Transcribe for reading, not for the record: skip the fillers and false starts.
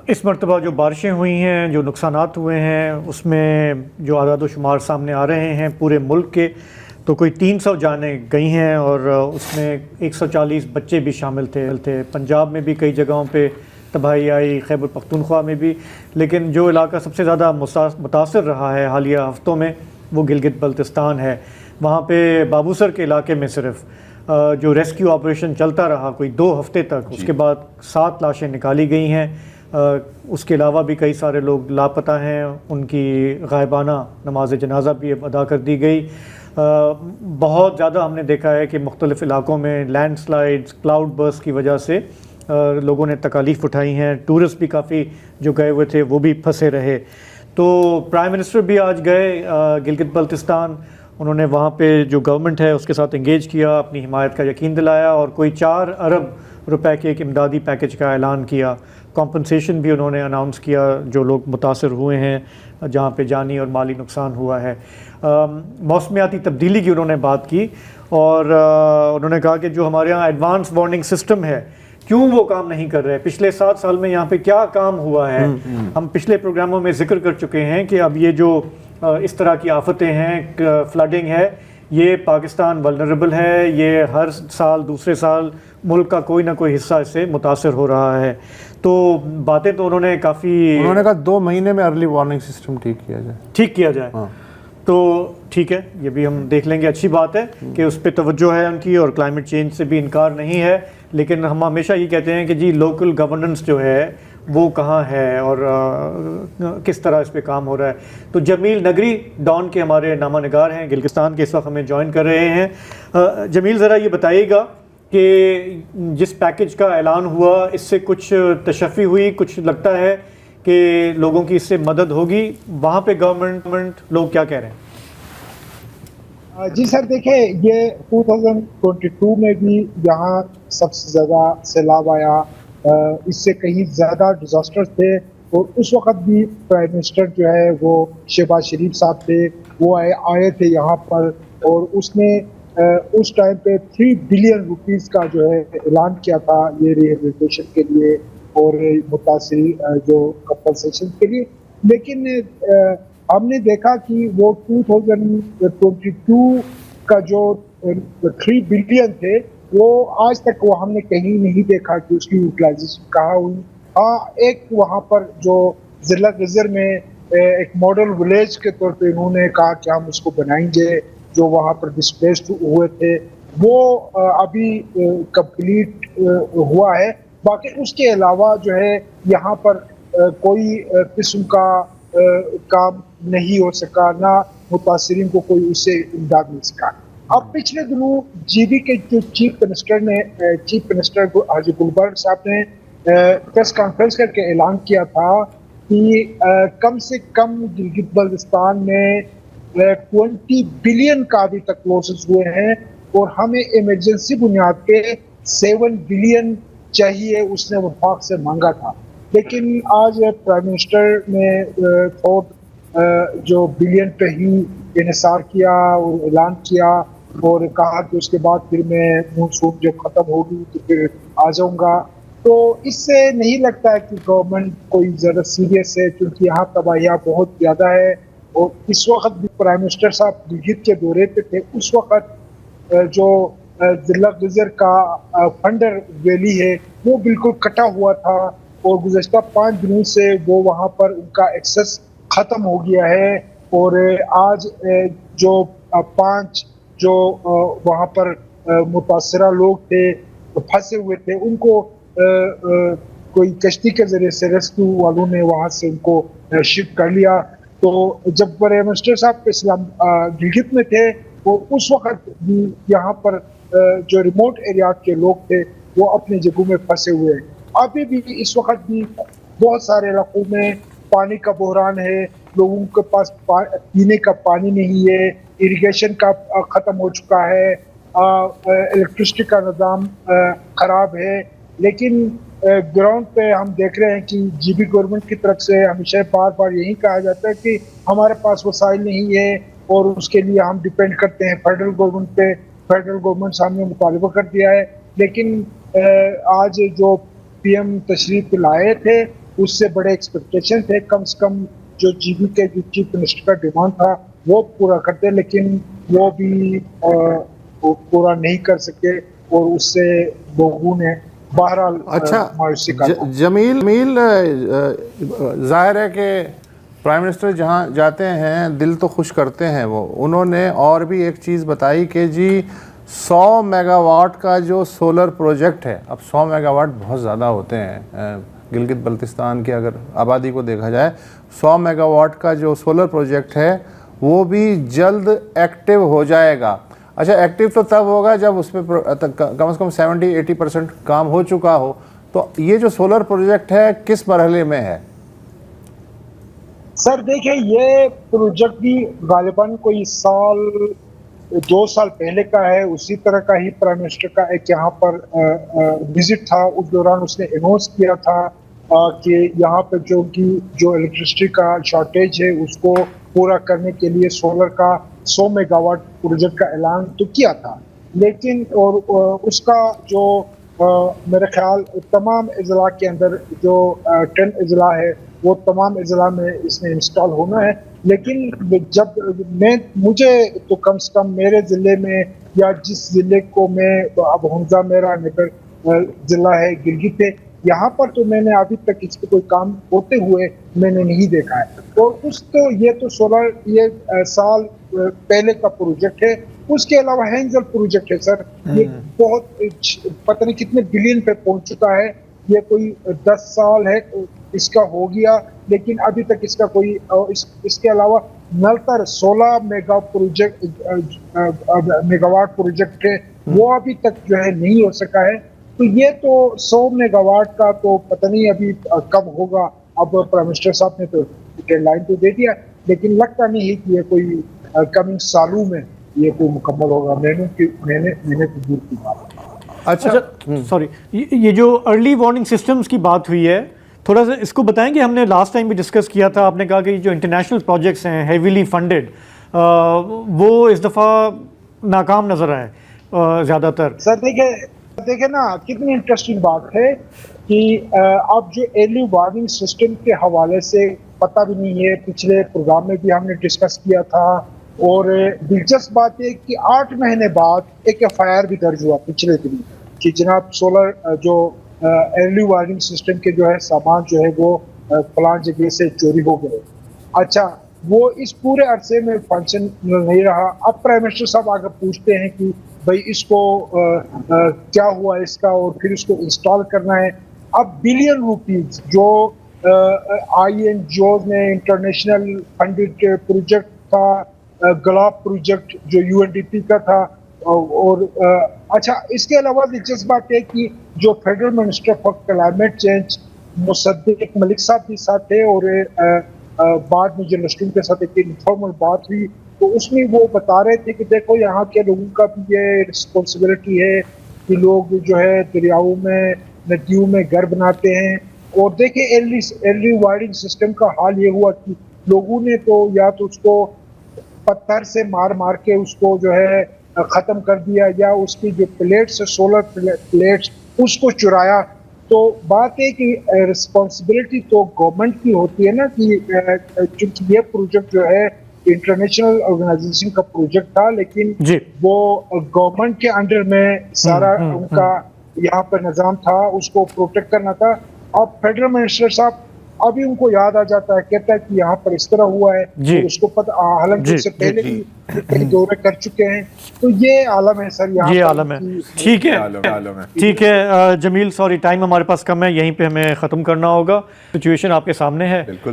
इस मरतबा जो बारिशें हुई हैं, जो नुकसानात हुए हैं, उसमें जो आदाद शुमार सामने आ रहे हैं पूरे मुल्क के, तो कोई 300 जानें गई हैं और उसमें 140 बच्चे भी शामिल थे। पंजाब में भी कई जगहों पे तबाही आई, खैबर पख्तूनख्वा में भी। लेकिन जो इलाका सबसे ज़्यादा मुतासर रहा है हालिया हफ्तों में, वो गिलगित बल्तिस्तान है। वहाँ पे बाबूसर के इलाके में सिर्फ जो रेस्क्यू ऑपरेशन चलता रहा कोई 2 हफ्ते तक, उसके बाद 7 लाशें निकाली गई हैं। उसके अलावा भी कई सारे लोग लापता हैं, उनकी गायबाना नमाज जनाजा भी अब अदा कर दी गई। बहुत ज़्यादा हमने देखा है कि मुख्तलिफ़ इलाकों में लैंडस्लाइड्स, क्लाउड बर्स्ट की वजह से लोगों ने तकालीफ उठाई हैं। टूरिस्ट भी काफ़ी जो गए हुए थे वो भी फंसे रहे। तो प्राइम मिनिस्टर भी आज गए गिलगित बल्तिस्तान। उन्होंने वहाँ पे जो गवर्नमेंट है उसके साथ इंगेज किया, अपनी हिमायत का यकीन दिलाया और कोई 4 अरब रुपए के एक इमदादी पैकेज का ऐलान किया। कॉम्पनसेशन भी उन्होंने अनाउंस किया जो लोग मुतासर हुए हैं, जहाँ पे जानी और माली नुकसान हुआ है। मौसमियाती तब्दीली की उन्होंने बात की और उन्होंने कहा कि जो हमारे यहाँ एडवांस वार्निंग सिस्टम है, क्यों वो काम नहीं कर रहे। पिछले 7 साल में यहाँ पे क्या काम हुआ है। हम पिछले प्रोग्रामों में जिक्र कर चुके हैं कि अब ये जो इस तरह की आफतें हैं, फ्लडिंग है, ये पाकिस्तान वल्नरेबल है। ये हर साल दूसरे साल मुल्क का कोई ना कोई हिस्सा इससे मुतासर हो रहा है। तो बातें तो उन्होंने कहा 2 महीने में अर्ली वार्निंग सिस्टम ठीक किया जाए। हाँ। तो ठीक है, ये भी हम देख लेंगे। अच्छी बात है कि उस पर तवज्जो है उनकी और क्लाइमेट चेंज से भी इनकार नहीं है। लेकिन हम हमेशा ये कहते हैं कि जी लोकल गवर्नेंस जो है वो कहाँ है और किस तरह इस पे काम हो रहा है। तो जमील नगरी डॉन के हमारे नामा निगार हैं गिलगिस्तान के, इस वक्त हमें ज्वाइन कर रहे हैं। जमील, ज़रा ये बताइएगा कि जिस पैकेज का ऐलान हुआ इससे कुछ तशफ़ी हुई, कुछ लगता है कि लोगों की इससे मदद होगी? वहाँ पे गवर्नमेंट लोग क्या कह रहे हैं? जी सर, देखिए ये 2022 में भी यहाँ सबसे ज़्यादा सैलाब आया, इससे कहीं ज़्यादा डिज़ास्टर्स थे और उस वक्त भी प्राइम मिनिस्टर जो है वो शहबाज शरीफ साहब थे, वो आए थे यहाँ पर और उसने उस टाइम पे 3 बिलियन रुपीस का जो है ऐलान किया था ये रिहेबिलिटेशन के लिए और मुतासिर जो कंपनसेशन के लिए। लेकिन हमने देखा कि वो 2022 का जो 3 बिलियन थे वो आज तक वो हमने कहीं नहीं देखा कि उसकी यूटिलाइजेशन कहाँ हुई। हाँ, एक वहाँ पर जो जिला गजर में एक मॉडल विलेज के तौर पे इन्होंने कहा कि हम उसको बनाएंगे, जो वहाँ पर डिस्प्लेस्ड हुए थे वो अभी कंप्लीट हुआ है। बाकी उसके अलावा जो है यहाँ पर कोई किस्म का काम नहीं हो सका, ना मुतासिरीन को कोई उससे इमदाद मिल सका। अब पिछले दिनों जीबी के जो चीफ मिनिस्टर हाजी गुलबर्ग साहब ने प्रेस कॉन्फ्रेंस करके ऐलान किया था कि कम से कम गिलगित बल्तिस्तान में 20 बिलियन का अभी तक लॉसेस हुए हैं और हमें इमरजेंसी बुनियाद पे 7 बिलियन चाहिए, उसने वफाक से मांगा था। लेकिन आज प्राइम मिनिस्टर ने जो बिलियन पे ही इन्हिसार किया और ऐलान किया और कहा कि उसके बाद फिर मैं मानसून जब ख़त्म होगी तो फिर आ जाऊंगा। तो इससे नहीं लगता है कि गवर्नमेंट कोई ज़्यादा सीरियस है, क्योंकि यहाँ तबाहियाँ बहुत ज़्यादा है। और इस वक्त भी प्राइम मिनिस्टर साहब गिलगित के दौरे पे थे, उस वक्त जो जिला गजर का फंडर वैली है वो बिल्कुल कटा हुआ था और गुज़श्ता 5 दिनों से वो वहाँ पर उनका एक्सेस ख़त्म हो गया है। और आज जो 5 जो वहाँ पर मुतासरा लोग थे, फंसे हुए थे, उनको कोई कश्ती के ज़रिए से रेस्क्यू वालों ने वहाँ से उनको शिफ्ट कर लिया। तो जब प्राइम मिनिस्टर साहब गिलगित में थे वो उस वक्त भी यहाँ पर जो रिमोट एरिया के लोग थे वो अपने जगहों में फंसे हुए हैं। अभी भी इस वक्त भी बहुत सारे इलाकों में पानी का बहरान है, लोगों के पास पीने का पानी नहीं है, इरिगेशन का ख़त्म हो चुका है, इलेक्ट्रिसिटी का निज़ाम ख़राब है। लेकिन ग्राउंड पे हम देख रहे हैं कि जीबी गवर्नमेंट की तरफ से हमेशा बार बार यही कहा जाता है कि हमारे पास वसाइल नहीं है और उसके लिए हम डिपेंड करते हैं फेडरल गवर्नमेंट पे। फेडरल गवर्नमेंट सामने मुतालबा कर दिया है, लेकिन आज जो पीएम तशरीफ लाए थे उससे बड़े एक्सपेक्टेशन थे, कम से कम जो जीबी के जो चीफ मिनिस्टर का डिमांड था वो पूरा करते, लेकिन वो भी वो पूरा नहीं कर सके और उससे लोगों ने बहरहाल अच्छा मायूसी का जमील जाहिर है कि प्राइम मिनिस्टर जहाँ जाते हैं दिल तो खुश करते हैं वो। उन्होंने और भी एक चीज़ बताई कि जी 100 मेगावाट का जो सोलर प्रोजेक्ट है, अब 100 मेगावाट बहुत ज़्यादा होते हैं गिलगित बल्तिस्तान की अगर आबादी को देखा जाए, 100 मेगावाट का जो सोलर प्रोजेक्ट है वो भी जल्द एक्टिव हो जाएगा। अच्छा, एक्टिव तो तब होगा जब उसमें कम से कम 70-80% काम हो चुका हो। तो ये जो सोलर प्रोजेक्ट है किस मरहले में है? सर देखिए, ये प्रोजेक्ट भी गालिबन कोई साल 2 साल पहले का है। उसी तरह का ही प्राइम मिनिस्टर का एक यहाँ पर विजिट था, उस दौरान उसने अनाउंस किया था कि यहाँ पर जो इलेक्ट्रिसिटी का शॉर्टेज है उसको पूरा करने के लिए सोलर का 100 मेगावाट प्रोजेक्ट का ऐलान तो किया था, लेकिन और उसका जो मेरे ख्याल तमाम अजला के अंदर जो 10 अजला है वो तमाम अजला में इसमें इंस्टॉल होना है। लेकिन जब मुझे तो कम से कम मेरे ज़िले में या जिस ज़िले को मैं अब हमजा मेरा नगर ज़िला है गिलगित है, यहाँ पर तो मैंने अभी तक इस पर कोई काम होते हुए मैंने नहीं देखा है। और ये तो 16 साल पहले का प्रोजेक्ट है। उसके अलावा हैंजल प्रोजेक्ट है सर, ये बहुत पता नहीं कितने बिलियन पे पहुंच चुका है। ये कोई 10 साल है इसका हो गया, लेकिन अभी तक इसका कोई इसके अलावा नलतर 16 मेगावाट प्रोजेक्ट है वो अभी तक जो है नहीं हो सका है। तो ये तो 100 मेगावाट का तो पता नहीं अभी कब होगा। अब प्राइम मिनिस्टर साहब ने तो डेडलाइन तो दे दिया, लेकिन लगता नहीं है कि ये कोई कमिंग सालों में ये कोई मुकम्मल होगा। मैंने तो दूर की बात। अच्छा सॉरी, ये जो अर्ली वार्निंग सिस्टम्स की बात हुई है, थोड़ा सा इसको बताएंगे। हमने लास्ट टाइम भी डिस्कस किया था, आपने कहा कि जो इंटरनेशनल प्रोजेक्ट्स हैं हेवीली फंडेड वो इस दफ़ा नाकाम नज़र आए ज़्यादातर। सर देखिए ना, कितनी इंटरेस्टिंग बात है कि अब जो अर्ली वार्निंग सिस्टम के हवाले से पता भी नहीं है, पिछले प्रोग्राम में भी हमने डिस्कस किया था। और दिलचस्प बात है कि 8 महीने बाद एक FIR भी दर्ज हुआ पिछले दिन कि जनाब सोलर जो अर्ली वार्निंग सिस्टम के जो है सामान जो है वो फलां जगह से चोरी हो गए। अच्छा, वो इस पूरे अरसे में फंक्शन नहीं रहा। अब प्राइम मिनिस्टर साहब आकर पूछते हैं कि भाई इसको क्या हुआ इसका, और फिर इसको इंस्टॉल करना है। अब बिलियन रुपीज जो INGOs ने इंटरनेशनल फंडेड प्रोजेक्ट था, गुलाब प्रोजेक्ट जो UNDP का था, और अच्छा इसके अलावा दिलचस्प बात है कि जो federal minister for climate change Mossadegh Malik साहब भी साथ थे, और बाद में जर्नलिस्टों के साथ एक इनफॉर्मल बात हुई तो उसमें वो बता रहे थे कि देखो यहाँ के लोगों का भी ये रिस्पॉन्सिबिलिटी है कि लोग जो है दरियाओं में नदियों में घर बनाते हैं। और देखिए अर्ली वार्निंग सिस्टम का हाल ये हुआ कि लोगों ने तो या तो उसको पत्थर से मार के उसको जो है ख़त्म कर दिया, या उसकी जो प्लेट्स है सोलर प्लेट्स उसको चुराया। तो बात है कि रिस्पॉन्सिबिलिटी तो गवर्नमेंट की होती है ना, कि क्योंकि ये प्रोजेक्ट जो है इंटरनेशनल ऑर्गेनाइजेशन का प्रोजेक्ट था, लेकिन वो गवर्नमेंट के अंडर में सारा उनका यहाँ पर निज़ाम था, उसको प्रोटेक्ट करना था। अब फेडरल मिनिस्टर साहब अभी उनको याद आ जाता है, कहता है कि यहाँ पर इस तरह हुआ है, तो उसको पता, हालांकि उससे पहले भी कई दौरे कर चुके हैं। तो ये आलम है सर, यहाँ ये आलम है। ठीक है, ठीक है जमील, सॉरी टाइम हमारे पास कम है, यहीं पे हमें ख़त्म करना होगा। सिचुएशन आपके सामने है।